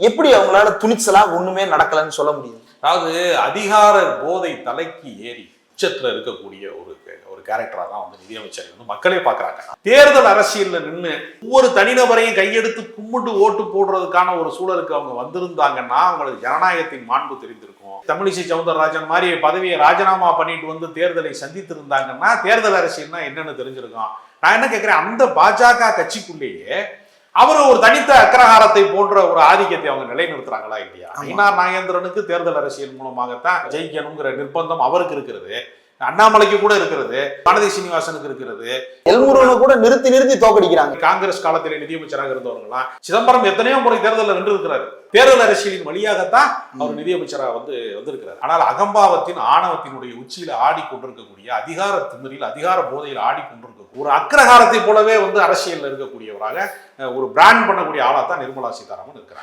எப்படி அவங்களால துணிச்சலா ஒண்ணுமே நடக்கலன்னு சொல்ல முடியும்? அதாவது அதிகார போதை தலைக்கு ஏறி உச்சத்துல இருக்கக்கூடிய ஒரு கேரக்டரா தான் வந்து நிதியமைச்சர் வந்து மக்களே பாக்குறாங்க. தேர்தல் அரசியல்ல நின்று ஒவ்வொரு தனிநபரையும் கையெடுத்து கும்பிட்டு ஓட்டு போடுறதுக்கான ஒரு சூழலுக்கு அவங்க வந்திருந்தாங்கன்னா அவங்களுக்கு ஜனநாயகத்தின் மாண்பு தெரிந்திருக்கும். தமிழிசை சவுந்தரராஜன் மாதிரி பதவியை ராஜினாமா பண்ணிட்டு வந்து தேர்தலை சந்தித்து இருந்தாங்கன்னா தேர்தல் அரசியல்னா என்னன்னு தெரிஞ்சிருக்கும். நான் என்ன கேட்கிறேன், அந்த பாஜக கட்சிக்குள்ளேயே அவரு ஒரு தனித்த அக்ரஹாரத்தை போன்ற ஒரு ஆதிக்கத்தை அவங்க நிலைநிறுத்துறாங்களா இல்லையா? ஐநார் நாகேந்திரனுக்கு தேர்தல் அரசியல் மூலமாகத்தான் ஜெயிக்கணுங்கிற நிர்பந்தம் அவருக்கு இருக்கிறது, அண்ணாமலைக்கு கூட இருக்கிறது, வானதி சீனிவாசனுக்கு இருக்கிறது, எல்முருகனை கூட நிறுத்தி நிறுத்தி தோக்கடிக்கிறாங்க. காங்கிரஸ் காலத்திலே நிதியமைச்சராக இருந்தவர்களாம். சிதம்பரம் எத்தனையோ முறை தேர்தலில் வென்று இருக்கிறாரு. தேர்தல் அரசியலின் வழியாகத்தான் அவர் நிதியமைச்சராக வந்திருக்கிறார். ஆனால் அகம்பாவத்தின் ஆணவத்தினுடைய உச்சியில ஆடிக்கொண்டிருக்கக்கூடிய அதிகார திமிரில் அதிகார போதையில் ஆடிக்கொண்டிருக்க ஒரு அக்ரஹாரத்தை போலவே வந்து அரசியல் இருக்கக்கூடியவராக ஒரு பிராண்ட் பண்ணக்கூடிய ஆளா தான் நிர்மலா சீதாராமன் இருக்கிறாங்க.